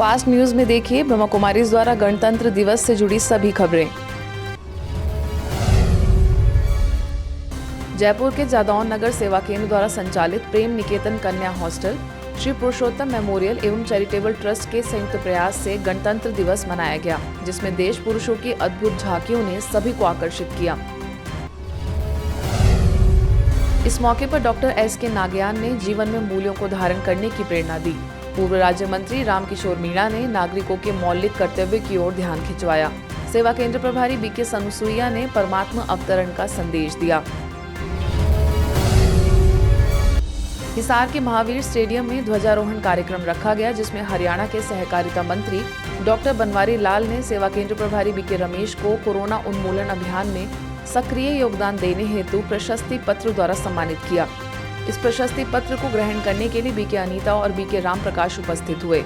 Fast news में देखिए ब्रह्मा कुमारीज द्वारा गणतंत्र दिवस से जुड़ी सभी खबरें। जयपुर के जादौन नगर सेवा केंद्र द्वारा संचालित प्रेम निकेतन कन्या हॉस्टल, श्री पुरुषोत्तम मेमोरियल एवं चैरिटेबल ट्रस्ट के संयुक्त प्रयास से गणतंत्र दिवस मनाया गया, जिसमें देश पुरुषों की अद्भुत झांकियों ने सभी को आकर्षित किया। इस मौके पर डॉक्टर S.K. नागयान ने जीवन में मूल्यों को धारण करने की प्रेरणा दी। पूर्व राज्य मंत्री रामकिशोर मीणा ने नागरिकों के मौलिक कर्तव्य की ओर ध्यान खिंचवाया। सेवा केंद्र प्रभारी B.K. सनुसुईया ने परमात्मा अवतरण का संदेश दिया। हिसार के महावीर स्टेडियम में ध्वजारोहण कार्यक्रम रखा गया, जिसमें हरियाणा के सहकारिता मंत्री डॉक्टर बनवारी लाल ने सेवा केंद्र प्रभारी B.K. रमेश को कोरोना उन्मूलन अभियान में सक्रिय योगदान देने हेतु प्रशस्ति पत्र द्वारा सम्मानित किया। इस प्रशस्ति पत्र को ग्रहण करने के लिए B.K. अनीता और B.K. राम प्रकाश उपस्थित हुए।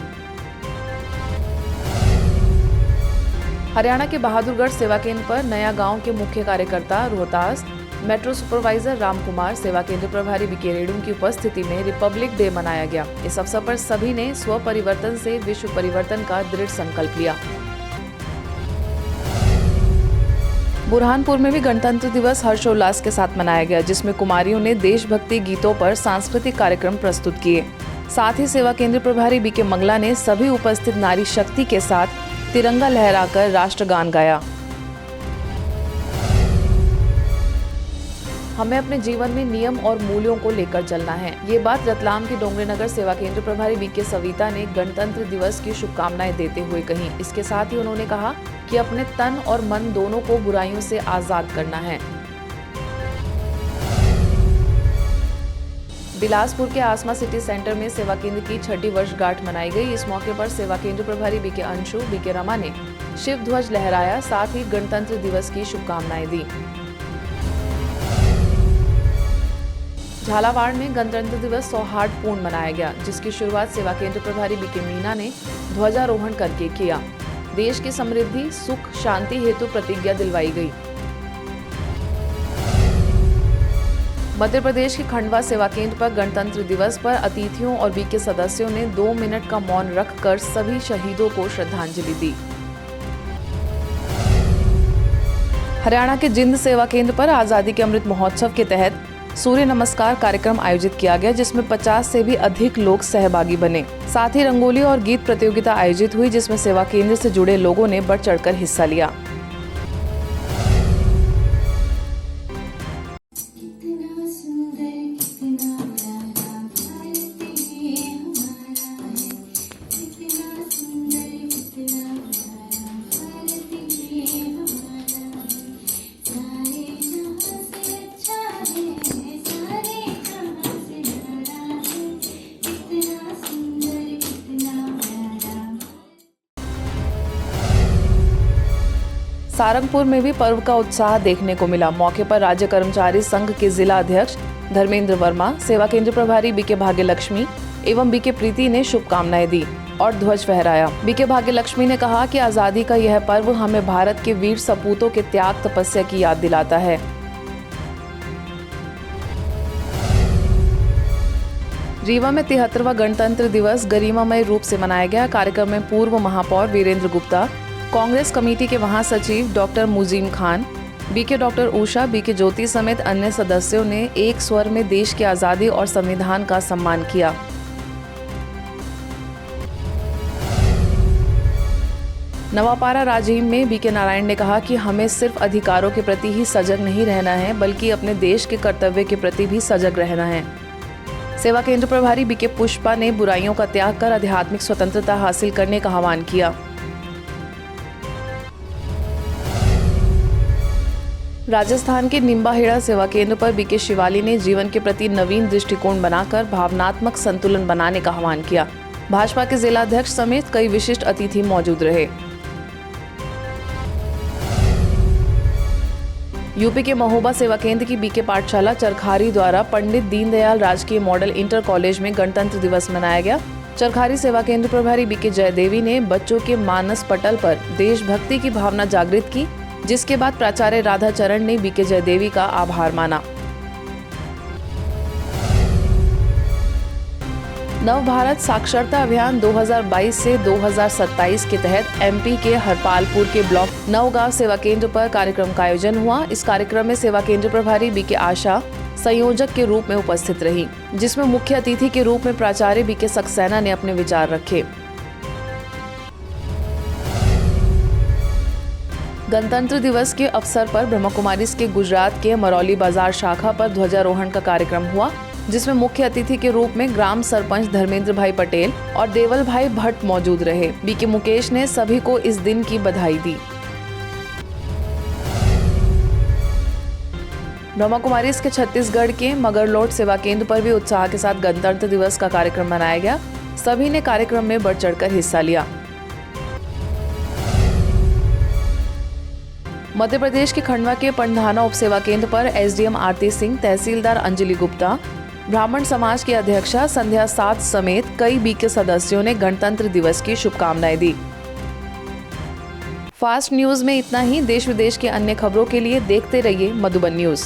हरियाणा के बहादुरगढ़ सेवा केंद्र पर नया गांव के मुख्य कार्यकर्ता रोहतास मेट्रो सुपरवाइजर राम कुमार, सेवा केंद्र प्रभारी B.K. रेणु की उपस्थिति में रिपब्लिक डे मनाया गया। इस अवसर पर सभी ने स्व परिवर्तन से विश्व परिवर्तन का दृढ़ संकल्प लिया। बुरहानपुर में भी गणतंत्र दिवस हर्षोल्लास के साथ मनाया गया, जिसमें कुमारियों ने देशभक्ति गीतों पर सांस्कृतिक कार्यक्रम प्रस्तुत किए। साथ ही सेवा केंद्र प्रभारी B.K. मंगला ने सभी उपस्थित नारी शक्ति के साथ तिरंगा लहराकर राष्ट्रगान गाया। हमें अपने जीवन में नियम और मूल्यों को लेकर चलना है। ये बात रतलाम की डोंगरी नगर सेवा केंद्र प्रभारी B.K. सविता ने गणतंत्र दिवस की शुभकामनाएं देते हुए कही। इसके साथ ही उन्होंने कहा कि अपने तन और मन दोनों को बुराइयों से आजाद करना है। बिलासपुर के आसमा सिटी सेंटर में सेवा केंद्र की 6ठी वर्षगांठ मनाई गई। इस मौके पर सेवा केंद्र प्रभारी B.K. अंशु, B.K. रमा ने शिव ध्वज लहराया, साथ ही गणतंत्र दिवस की शुभकामनाएं दी। झालावाड़ में गणतंत्र दिवस सौहार्दपूर्ण मनाया गया, जिसकी शुरुआत सेवा केंद्र प्रभारी B.K. मीणा ने ध्वजारोहण करके किया। देश की समृद्धि, सुख, शांति हेतु प्रतिज्ञा दिलवाई गई। मध्य प्रदेश के खंडवा सेवा केंद्र पर गणतंत्र दिवस पर अतिथियों और B.K. सदस्यों ने 2 मिनट का मौन रखकर सभी शहीदों को श्रद्धांजलि दी। हरियाणा के जिंद सेवा केंद्र पर आजादी के अमृत महोत्सव के तहत सूर्य नमस्कार कार्यक्रम आयोजित किया गया, जिसमें 50 से भी अधिक लोग सहभागी बने। साथ ही रंगोली और गीत प्रतियोगिता आयोजित हुई, जिसमें सेवा केंद्र से जुड़े लोगों ने बढ़ चढ़कर हिस्सा लिया। सारंगपुर में भी पर्व का उत्साह देखने को मिला। मौके पर राज्य कर्मचारी संघ के जिला अध्यक्ष धर्मेंद्र वर्मा, सेवा केंद्र प्रभारी B.K. भाग्यलक्ष्मी एवं B.K. प्रीति ने शुभकामनाएं दी और ध्वज फहराया। B.K. भाग्यलक्ष्मी ने कहा कि आजादी का यह पर्व हमें भारत के वीर सपूतों के त्याग तपस्या की याद दिलाता है। रीवा में 73वां गणतंत्र दिवस गरिमामय रूप से मनाया गया। कार्यक्रम में पूर्व महापौर वीरेंद्र गुप्ता, कांग्रेस कमेटी के महासचिव doctor मुजीम Khan, B.K. Doctor Usha, B.K. ज्योति समेत अन्य सदस्यों ने एक स्वर में देश की आजादी और संविधान का सम्मान किया। नवापारा राजीव में B.K. नारायण ने कहा कि हमें सिर्फ अधिकारों के प्रति ही सजग नहीं रहना है, बल्कि अपने देश के कर्तव्य के प्रति भी सजग रहना है। सेवा केंद्र प्रभारी B.K. पुष्पा ने बुराइयों का त्याग कर आध्यात्मिक स्वतंत्रता हासिल करने का आह्वान किया। राजस्थान के निम्बाहेड़ा सेवा केंद्र पर B.K. शिवाली ने जीवन के प्रति नवीन दृष्टिकोण बनाकर भावनात्मक संतुलन बनाने का आह्वान किया। भाजपा के जिला अध्यक्ष समेत कई विशिष्ट अतिथि मौजूद रहे। यूपी के महोबा सेवा केंद्र की B.K. पाठशाला चरखारी द्वारा पंडित दीनदयाल राजकीय मॉडल इंटर कॉलेज में गणतंत्र दिवस मनाया गया। चरखारी सेवा केंद्र प्रभारी B.K. जयदेवी ने बच्चों के मानस पटल पर देशभक्ति की भावना जागृत की, जिसके बाद प्राचार्य राधाचरण ने B.K. जयदेवी का आभार माना। नव भारत साक्षरता अभियान 2022 से 2027 के तहत एमपी के हरपालपुर के ब्लॉक नवगांव सेवा केंद्र पर कार्यक्रम का आयोजन हुआ। इस कार्यक्रम में सेवा केंद्र प्रभारी बीके आशा संयोजक के रूप में उपस्थित रही, जिसमें मुख्य अतिथि के रूप में प्राचार्य बीके सक्सेना ने अपने विचार रखे। गणतंत्र दिवस के अवसर पर ब्रह्मा कुमारीज के गुजरात के मरौली बाजार शाखा पर ध्वजारोहण का कार्यक्रम हुआ, जिसमें मुख्य अतिथि के रूप में ग्राम सरपंच धर्मेंद्र भाई पटेल और देवल भाई भट्ट मौजूद रहे। बीके मुकेश ने सभी को इस दिन की बधाई दी। ब्रह्मा कुमारीज के छत्तीसगढ़ के मगरलोड सेवा केंद्र पर भी उत्साह के साथ गणतंत्र दिवस का कार्यक्रम मनाया गया। सभी ने कार्यक्रम में बढ़ चढ़कर हिस्सा लिया। मध्य प्रदेश के खंडवा के पंडाना उप सेवा केंद्र पर एसडीएम आरती सिंह, तहसीलदार अंजलि गुप्ता, ब्राह्मण समाज की अध्यक्षा संध्या साथ समेत कई बीके सदस्यों ने गणतंत्र दिवस की शुभकामनाएं दी। फास्ट न्यूज में इतना ही। देश विदेश के अन्य खबरों के लिए देखते रहिए मधुबन न्यूज।